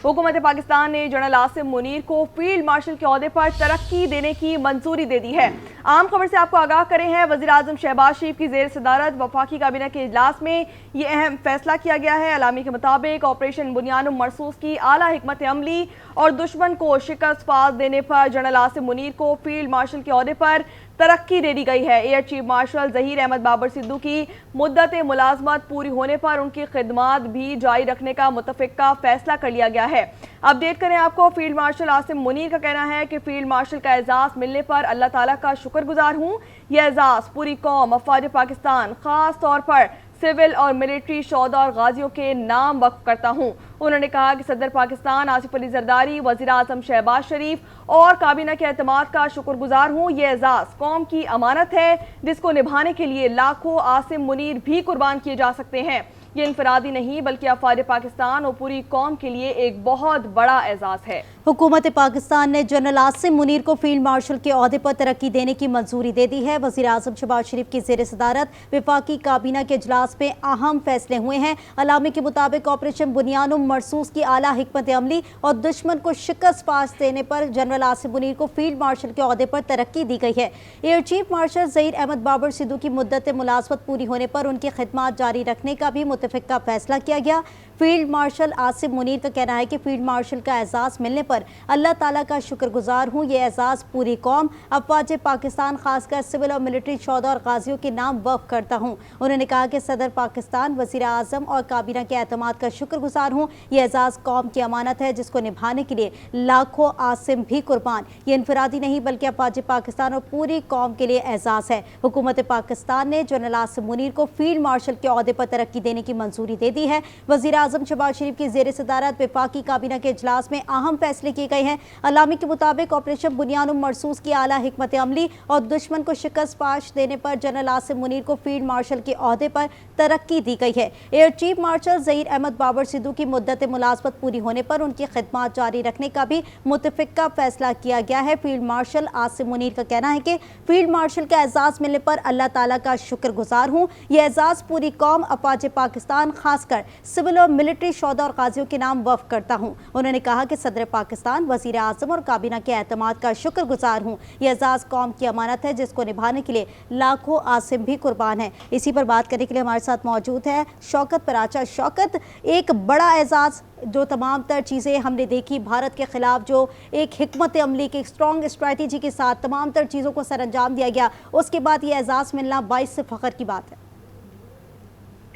हुकूमत पाकिस्तान ने जनरल आसिम मुनीर को फील्ड मार्शल के ओहदे पर तरक्की देने की मंजूरी दे दी है। आम खबर से आपको आगाह करे हैं, वज़ीर आज़म शहबाज शरीफ की ज़ेर सदारत वफाकी काबीना के इजलास में ये अहम फैसला किया गया है। अलामी के मुताबिक ऑपरेशन बुनियानुम मरसूस की आला हिकमत अमली और दुश्मन को शिकस्त फाज देने पर जनरल आसिम मुनीर को फील्ड मार्शल के ओहदे पर तरक्की दे दी गई है। Air chief marshal Zaheer Ahmed Babar Sidhu की मुद्दत मुलाजमत पूरी होने पर उनकी खिदमात भी जारी रखने का मुतफ़िका फैसला कर लिया गया है। अपडेट करें आपको, फील्ड मार्शल आसिम मुनीर का कहना है कि फील्ड मार्शल का एजाज़ मिलने पर अल्लाह ताला का शुक्रगुजार हूँ। यह एजाज़ पूरी कौम अफवाज पाकिस्तान, ख़ास तौर पर सिविल और मिलिट्री शोहदा और गाजियों के नाम वक्फ करता हूँ। उन्होंने कहा कि सदर पाकिस्तान आसिफ अली जरदारी, वज़ीर आज़म शहबाज शरीफ और काबीना के एतमाद का शुक्रगुजार हूँ। ये एजाज़ कौम की अमानत है जिसको निभाने के लिए लाखों आसिम मुनीर भी कुर्बान किए जा सकते हैं। ये इनफरादी नहीं बल्कि अफवाज पाकिस्तान और पूरी कौम के लिए एक बहुत बड़ा एजाज़ है। हुकूमत पाकिस्तान ने जनरल आसिम मुनीर को फील्ड मार्शल के ओहदे पर तरक्की देने की मंजूरी दे दी है। वज़ीर आज़म शहबाज शरीफ की ज़ेर सदारत वफाकी काबीना के इजलास में अहम फैसले हुए हैं। अलामी के मुताबिक ऑपरेशन बुनियानुम मरसूस की आला हिकमत अमली और दुश्मन को शिकस्त पास देने पर जनरल आसिम मुनीर को फील्ड मार्शल के ओहदे पर तरक्की दी गई है। Air chief marshal Zaheer Ahmed Babar Sidhu की मुद्दत मुलाजमत पूरी होने पर उनकी खिदमात जारी रखने का भी मुतफ़िका फैसला किया गया। फील्ड मार्शल आसिम मुनीर का कहना है कि फील्ड मार्शल का एजाज़ मिलने पर अल्लाह ताला का शुक्रगुजार हूँ। ये एजाज़ पूरी कौम अफवाज पाकिस्तान, खासकर सिविल और मिलिट्री शोहदा और गाजियों के नाम वक्फ करता हूँ। उन्होंने कहा कि सदर पाकिस्तान, वज़ीर आज़म और काबीना के एतमाद का शुक्रगुजार हूँ। ये एजाज़ कौम की अमानत है जिसको निभाने के लिए लाखों आसिम भी कुर्बान। ये इनफरादी नहीं बल्कि अफवाज पाकिस्तान और पूरी कौम के लिए एजाज़ है। हुकूमत पाकिस्तान ने जनरल आसिम मुनीर को फील्ड मार्शल के ओहदे पर तरक्की देने की मंजूरी दे दी है। वज़ीर आज़म शहबाज शरीफ की ज़ेर सदारत वफाकी काबीना के इजलास में अहम फैसले किए गए हैं। अलामी के मुताबिक ऑपरेशन बुनियानुम मरसूस की आला हिकमत अमली और दुश्मन को शिकस्त पाश देने पर जनरल आसिम मुनीर को फील्ड मार्शल के ओहदे पर तरक्की दी गई है। Air chief marshal Zaheer Ahmed Babar Sidhu की मुद्दत मुलाजमत पूरी होने पर उनकी खिदमात जारी रखने का भी मुतफ़िका फैसला किया गया है। फील्ड मार्शल आसिम मुनीर का कहना है कि फील्ड मार्शल का एजाज़ मिलने पर अल्लाह ताला का शुक्रगुजार हूँ। यह एजाज़ पूरी कौम अफवाज पाकिस्तान, खासकर सिविल और मिलिट्री शोहदा और गाजियों के नाम वक्फ करता हूँ। उन्होंने कहा कि सदर पाकिस्तान, वज़ीर आज़म और काबीना के एतमाद का शुक्रगुजार हूँ। यह एजाज़ कौम की अमानत है जिसको निभाने के लिए लाखों आसिम भी कुर्बान है। इसी पर बात करने के लिए हमारे साथ मौजूद है शौकत पराचा। शौकत, एक बड़ा एजाज़, जो तमाम तर चीज़ें हमने देखी भारत के ख़िलाफ़, जो एक हिकमत अमली की स्ट्रॉन्ग स्ट्रैटेजी के साथ तमाम तर चीज़ों को सरअंजाम दिया गया, उसके बाद ये एजाज़ मिलना बाइस फ़ख्र की बात है।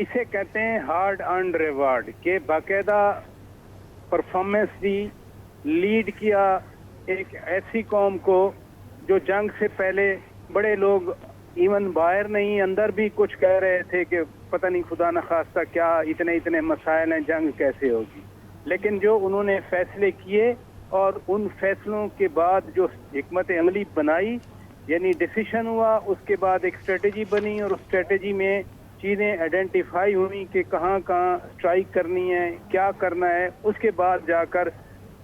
इसे कहते हैं हार्ड अर्न्ड रिवार्ड के बाकायदा परफॉर्मेंस दी, लीड किया एक ऐसी कौम को जो जंग से पहले बड़े लोग इवन बाहर नहीं अंदर भी कुछ कह रहे थे कि पता नहीं खुदा न खास्ता क्या इतने इतने मसाइल हैं, जंग कैसे होगी। लेकिन जो उन्होंने फैसले किए और उन फैसलों के बाद जो हिकमत अमली बनाई, यानी डिसीजन हुआ, उसके बाद एक स्ट्रेटेजी बनी और उस स्ट्रेटेजी में चीज़ें आइडेंटिफाई हुई कि कहाँ कहाँ स्ट्राइक करनी है, क्या करना है। उसके बाद जाकर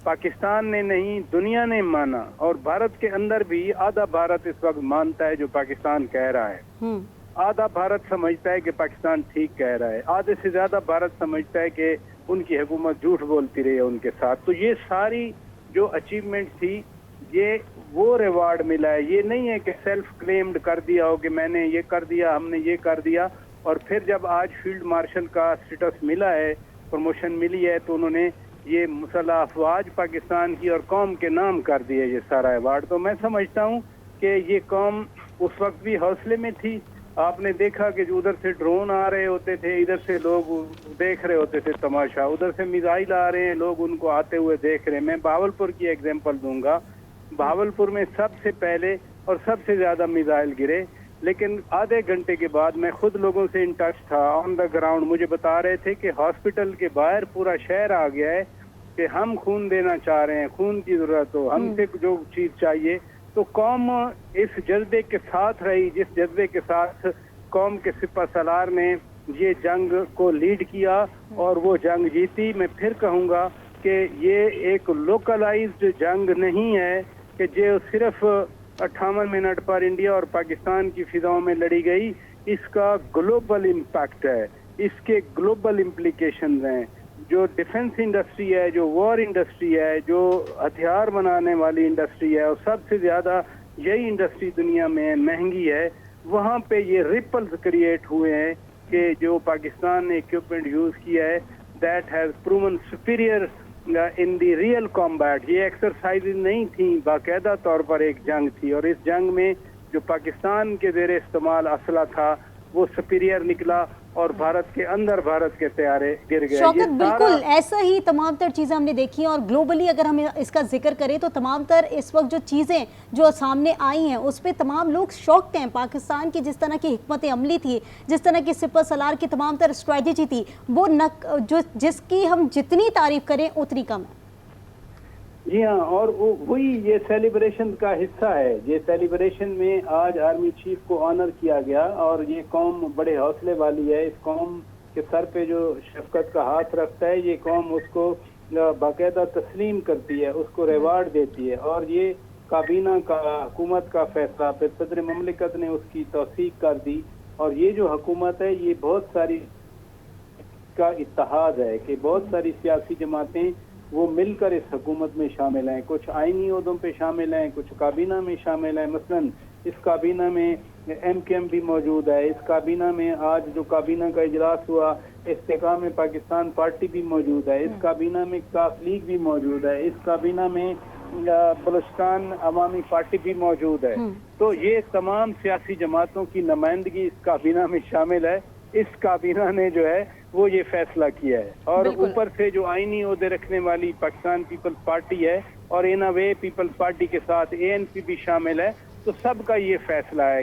पाकिस्तान ने नहीं, दुनिया ने माना और भारत के अंदर भी आधा भारत इस वक्त मानता है जो पाकिस्तान कह रहा है। आधा भारत समझता है कि पाकिस्तान ठीक कह रहा है, आधे से ज्यादा भारत समझता है कि उनकी हुकूमत झूठ बोलती रही है उनके साथ। तो ये सारी जो अचीवमेंट थी, ये वो रिवार्ड मिला है। ये नहीं है कि सेल्फ क्लेम्ड कर दिया हो कि मैंने ये कर दिया, हमने ये कर दिया, और फिर जब आज फील्ड मार्शल का स्टेटस मिला है, प्रमोशन मिली है, तो उन्होंने ये मुसल्लह अफवाज पाकिस्तान की और कौम के नाम कर दिए ये सारा अवार्ड। तो मैं समझता हूँ कि ये कौम उस वक्त भी हौसले में थी। आपने देखा कि उधर से ड्रोन आ रहे होते थे, इधर से लोग देख रहे होते थे तमाशा, उधर से मिसाइल आ रहे हैं, लोग उनको आते हुए देख रहे हैं। मैं बहावलपुर की एग्जांपल दूंगा। बहावलपुर में सबसे पहले और सबसे ज्यादा मिसाइल गिरे, लेकिन आधे घंटे के बाद मैं खुद लोगों से इन टच था, ऑन द ग्राउंड। मुझे बता रहे थे कि हॉस्पिटल के बाहर पूरा शहर आ गया है कि हम खून देना चाह रहे हैं, खून की जरूरत हो, हमसे जो चीज चाहिए। तो कौम इस जज्बे के साथ रही, जिस जज्बे के साथ कौम के सिपा सलार ने ये जंग को लीड किया और वो जंग जीती। मैं फिर कहूँगा कि ये एक लोकलाइज्ड जंग नहीं है कि जो सिर्फ 58 मिनट पर इंडिया और पाकिस्तान की फिजाओं में लड़ी गई। इसका ग्लोबल इम्पैक्ट है, इसके ग्लोबल इम्प्लीकेशंस हैं। جو ڈیفنس انڈسٹری ہے, جو وار انڈسٹری ہے, جو ہتھیار بنانے والی انڈسٹری ہے, اور سب سے زیادہ یہی انڈسٹری دنیا میں مہنگی ہے, وہاں پہ یہ ریپلز کریٹ ہوئے ہیں کہ جو پاکستان نے اکوپمنٹ یوز کیا ہے that has proven superior in the real combat. یہ ایکسرسائز نہیں تھیں, باقاعدہ طور پر ایک جنگ تھی, اور اس جنگ میں جو پاکستان کے زیر استعمال اسلحہ تھا وہ سپیریئر نکلا, اور بھارت کے اندر بھارت کے طیارے گر گئے. شوکت, بالکل ایسا ہی تمام تر چیزیں ہم نے دیکھی ہیں, اور گلوبلی اگر ہم اس کا ذکر کریں تو تمام تر اس وقت جو چیزیں جو سامنے آئی ہیں اس پہ تمام لوگ شاکڈ ہیں. پاکستان کی جس طرح کی حکمت عملی تھی, جس طرح کی سپہ سالار کی تمام تر اسٹریٹجی تھی, وہ جس کی ہم جتنی تعریف کریں اتنی کم ہے. جی ہاں, اور وہی یہ سیلیبریشن کا حصہ ہے. یہ سیلیبریشن میں آج آرمی چیف کو آنر کیا گیا, اور یہ قوم بڑے حوصلے والی ہے. اس قوم کے سر پہ جو شفقت کا ہاتھ رکھتا ہے, یہ قوم اس کو باقاعدہ تسلیم کرتی ہے, اس کو ریوارڈ دیتی ہے, اور یہ کابینہ کا حکومت کا فیصلہ پھر صدر مملکت نے اس کی توثیق کر دی. اور یہ جو حکومت ہے یہ بہت ساری کا اتحاد ہے کہ بہت ساری سیاسی جماعتیں وہ مل کر اس حکومت میں شامل ہیں. کچھ آئینی عہدوں پہ شامل ہیں, کچھ کابینہ میں شامل ہیں. مثلاً اس کابینہ میں ایم کے ایم بھی موجود ہے. اس کابینہ میں آج جو کابینہ کا اجلاس ہوا استحکام پاکستان پارٹی بھی موجود ہے. اس کابینہ میں کاف لیگ بھی موجود ہے. اس کابینہ میں بلوچستان عوامی پارٹی بھی موجود ہے. تو یہ تمام سیاسی جماعتوں کی نمائندگی اس کابینہ میں شامل ہے. اس کابینہ نے جو ہے وہ یہ فیصلہ کیا ہے, اور اوپر سے جو آئینی عہدے رکھنے والی پاکستان پیپلز پارٹی ہے, اور ان اے وے پیپلز پارٹی کے ساتھ اے این پی بھی شامل ہے. تو سب کا یہ فیصلہ ہے